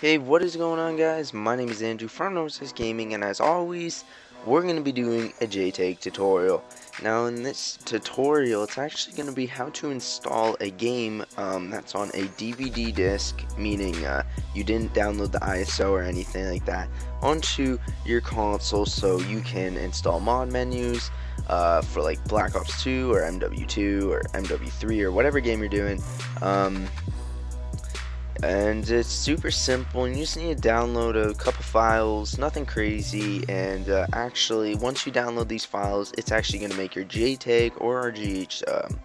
Hey, what is going on, guys? My name is Andrew from Northside Gaming, and as always, we're going to be doing a JTAG tutorial. Now, in this tutorial, it's actually going to be how to install a game that's on a DVD disc, meaning you didn't download the ISO or anything like that, onto your console so you can install mod menus for like Black Ops 2 or MW2 or MW3 or whatever game you're doing. And it's super simple, and you just need to download a couple files, nothing crazy. And actually, once you download these files, it's actually going to make your JTAG or RGH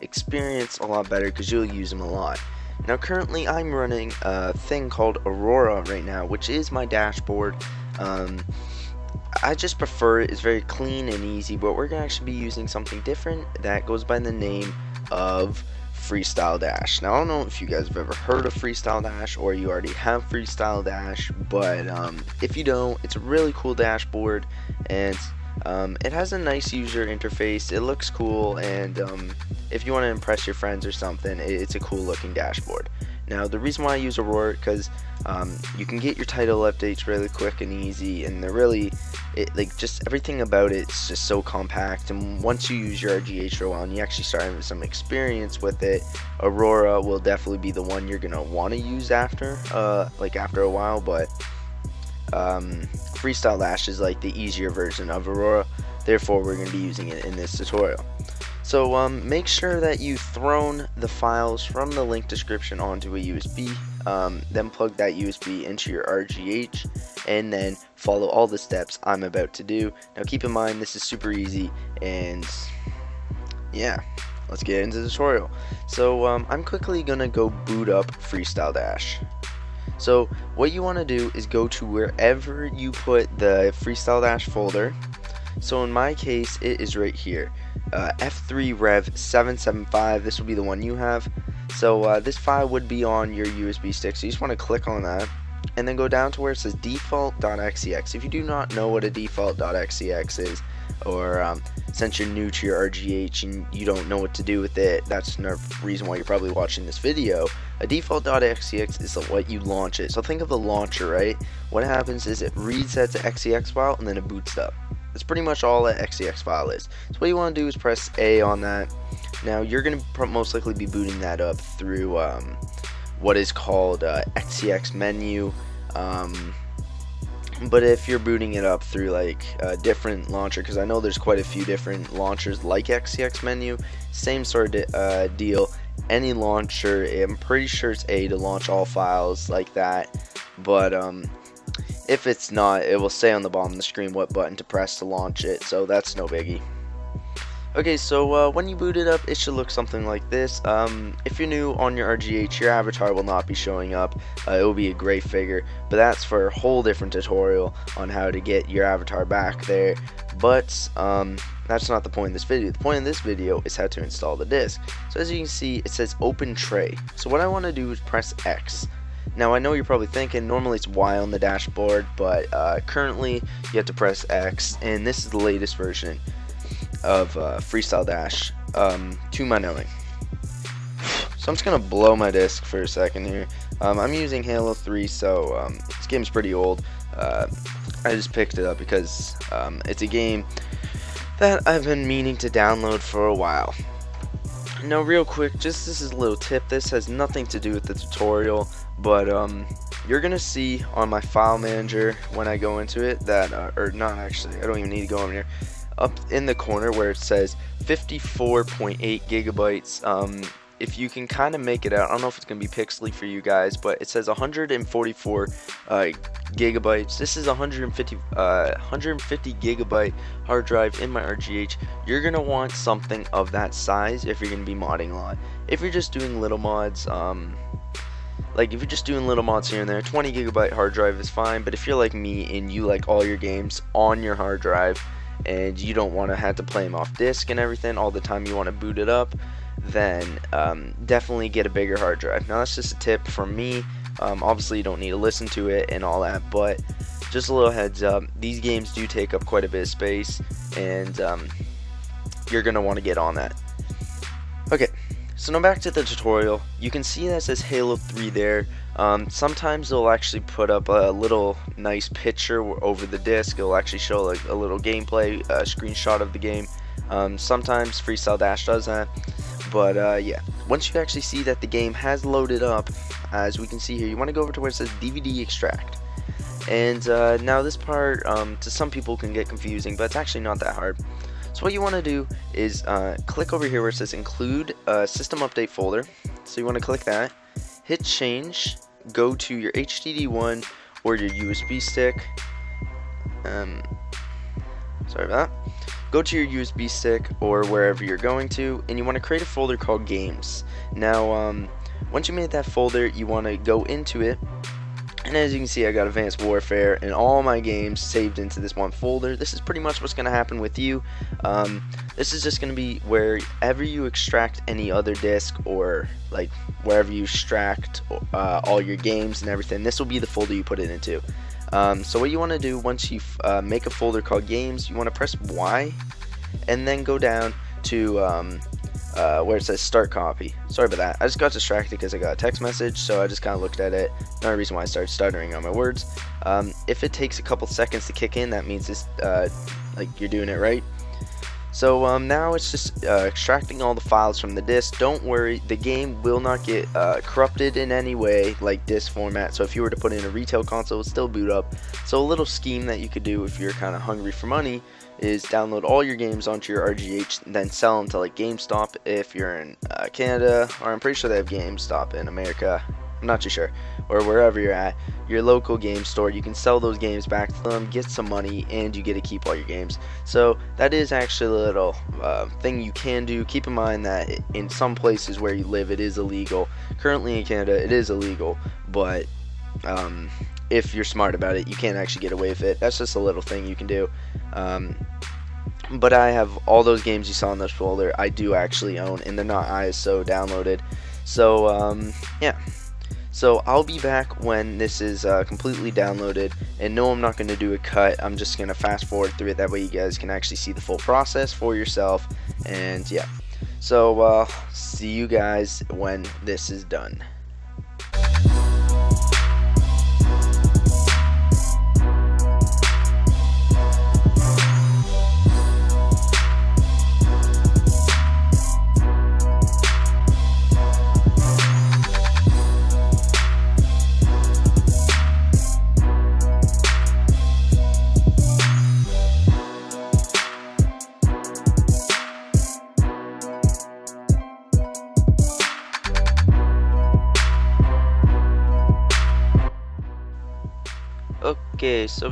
experience a lot better because you'll use them a lot. Now currently I'm running a thing called Aurora right now, which is my dashboard. I just prefer it. It's very clean and easy, but we're going to actually be using something different that goes by the name of Freestyle Dash. Now I don't know if you guys have ever heard of Freestyle Dash or you already have Freestyle Dash, but if you don't, it's a really cool dashboard, and it has a nice user interface. It looks cool, and if you want to impress your friends or something, it's a cool looking dashboard. Now the reason why I use Aurora, because you can get your title updates really quick and easy, and they're really like just everything about it's just so compact. And once you use your RGH for a while and you actually start having some experience with it, Aurora will definitely be the one you're gonna want to use after after a while. But Freestyle Dash is like the easier version of Aurora, therefore we're gonna be using it in this tutorial. So make sure that you've thrown the files from the link description onto a USB, then plug that USB into your RGH, and then follow all the steps I'm about to do. Now keep in mind, this is super easy, and yeah, let's get into the tutorial. So I'm quickly gonna go boot up Freestyle Dash. So what you want to do is go to wherever you put the Freestyle Dash folder. So in my case, it is right here, F3 Rev 775. This will be the one you have. So this file would be on your USB stick, so you just want to click on that and then go down to where it says default.xex. If you do not know what a default.xex is, or since you're new to your RGH and you don't know what to do with it, that's another reason why you're probably watching this video. A default.xex is what you launch it. So think of the launcher, right? What happens is it reads that to XEX file and then it boots up. That's pretty much all that XEX file is. So what you want to do is press A on that. Now you're going to most likely be booting that up through what is called XEX menu. But if you're booting it up through like a different launcher, because I know there's quite a few different launchers like XEX menu, same sort of deal. Any launcher, I'm pretty sure it's A to launch all files like that. But if it's not, it will say on the bottom of the screen what button to press to launch it, so that's no biggie. Okay, so when you boot it up, it should look something like this. If you're new on your RGH, your avatar will not be showing up. It will be a gray figure, but that's for a whole different tutorial on how to get your avatar back there. But that's not the point of this video. The point of this video is how to install the disk. So as you can see, it says open tray. So what I want to do is press X. Now I know you're probably thinking normally it's Y on the dashboard, but currently you have to press X, and this is the latest version of Freestyle Dash to my knowing. So I'm just gonna blow my disk for a second here. I'm using Halo 3, so this game's pretty old. I just picked it up because it's a game that I've been meaning to download for a while. Now real quick, this is a little tip. This has nothing to do with the tutorial, but you're gonna see on my file manager when I go into it that or not, actually I don't even need to go over here, up in the corner where it says 54.8 gigabytes. If you can kind of make it out, I don't know if it's gonna be pixely for you guys, but it says 144 gigabytes. This is 150 gigabyte hard drive in my RGH. You're gonna want something of that size if you're gonna be modding a lot. If you're just doing little mods, like if you're just doing little mods here and there, 20 gigabyte hard drive is fine. But if you're like me and you like all your games on your hard drive and you don't want to have to play them off disk and everything all the time, you want to boot it up, then definitely get a bigger hard drive. Now that's just a tip from me. Obviously you don't need to listen to it and all that, but just a little heads up, these games do take up quite a bit of space, and you're gonna want to get on that. Okay, So now back to the tutorial. You can see that it says Halo 3 there. Sometimes they'll actually put up a little nice picture over the disc. It'll actually show like a little gameplay screenshot of the game. Sometimes Freestyle Dash does that, but yeah, once you actually see that the game has loaded up, as we can see here, you want to go over to where it says DVD extract. And now this part to some people can get confusing, but it's actually not that hard. So what you want to do is click over here where it says include system update folder. So you want to click that, hit change, go to your HDD one or your USB stick. Sorry about that. Go to your USB stick or wherever you're going to, and you want to create a folder called games. Now once you made that folder, you want to go into it. And as you can see, I got Advanced Warfare and all my games saved into this one folder. This is pretty much what's going to happen with you. This is just going to be wherever you extract any other disk, or like wherever you extract all your games and everything, this will be the folder you put it into. So what you want to do once you make a folder called games, you want to press Y and then go down to where it says start copy. Sorry about that, I just got distracted because I got a text message, so I just kind of looked at it. Another reason why I started stuttering on my words. If it takes a couple seconds to kick in, that means it's like you're doing it right. So now it's just extracting all the files from the disk. Don't worry, the game will not get corrupted in any way like disk format. So if you were to put in a retail console, it will still boot up. So a little scheme that you could do if you're kind of hungry for money is download all your games onto your RGH and then sell them to like GameStop if you're in Canada, or I'm pretty sure they have GameStop in America, I'm not too sure, or wherever you're at, your local game store. You can sell those games back to them, get some money, and you get to keep all your games. So that is actually a little thing you can do. Keep in mind that in some places where you live it is illegal. Currently in Canada it is illegal, but if you're smart about it, you can't actually get away with it. That's just a little thing you can do. But I have all those games you saw in this folder, I do actually own, and they're not ISO downloaded. So yeah. So I'll be back when this is completely downloaded, and no, I'm not going to do a cut. I'm just going to fast forward through it. That way you guys can actually see the full process for yourself. And yeah, so see you guys when this is done. Okay, so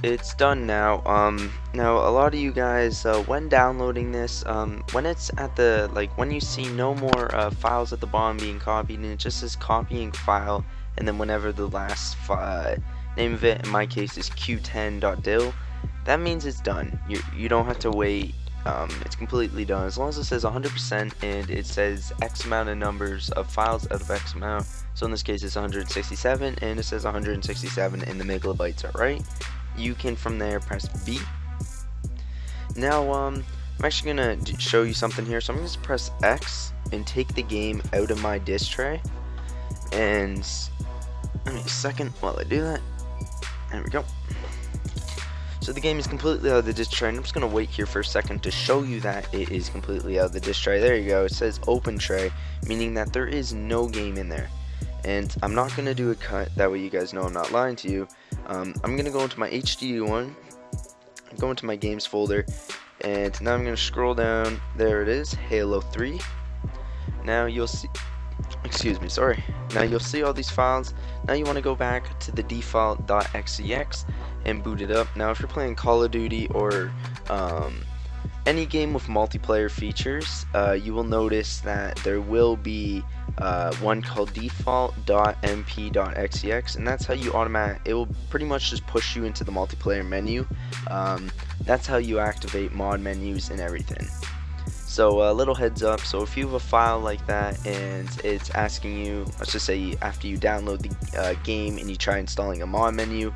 it's done now. Now a lot of you guys, when downloading this, when it's at the when you see no more files at the bottom being copied, and it just says copying file, and then whenever the last name of it, in my case, is q10.dil, that means it's done. You don't have to wait. It's completely done. As long as it says 100% and it says X amount of numbers of files out of X amount. So in this case it's 167, and it says 167 and the megabytes are right. You can from there press B. Now I'm actually gonna show you something here. So I'm gonna just press X and take the game out of my disk tray. And give me a second while I do that. There we go. So the game is completely out of the disk tray, and I'm just going to wait here for a second to show you that it is completely out of the disk tray. There you go, it says open tray, meaning that there is no game in there. And I'm not going to do a cut, that way you guys know I'm not lying to you. I'm going to go into my HDD one, go into my games folder, and now I'm going to scroll down. There it is, Halo 3. Now you'll see, excuse me, sorry. Now you'll see all these files. Now you want to go back to the default .xex and boot it up. Now if you're playing Call of Duty or any game with multiplayer features, you will notice that there will be one called default.mp.xex, and that's how you it will pretty much just push you into the multiplayer menu. That's how you activate mod menus and everything. So a little heads up, so if you have a file like that and it's asking you, let's just say after you download the game and you try installing a mod menu,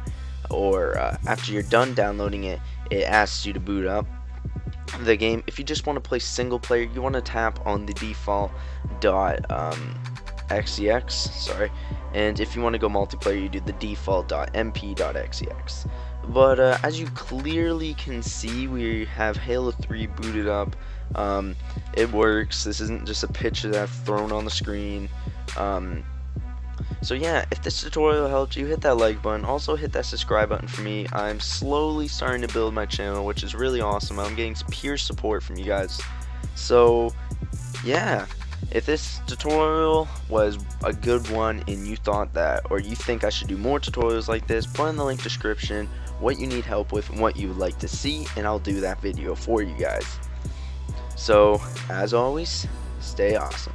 or after you're done downloading it, it asks you to boot up the game. If you just want to play single player, you want to tap on the default .xex, sorry, and if you want to go multiplayer, you do the default .mp.xex. But as you clearly can see, we have Halo 3 booted up. It works. This isn't just a picture that I've thrown on the screen. So yeah, if this tutorial helped you, hit that like button. Also hit that subscribe button for me. I'm slowly starting to build my channel, which is really awesome. I'm getting peer support from you guys. So yeah, if this tutorial was a good one and you thought that, or you think I should do more tutorials like this, put in the link description what you need help with and what you would like to see, and I'll do that video for you guys. So as always, stay awesome.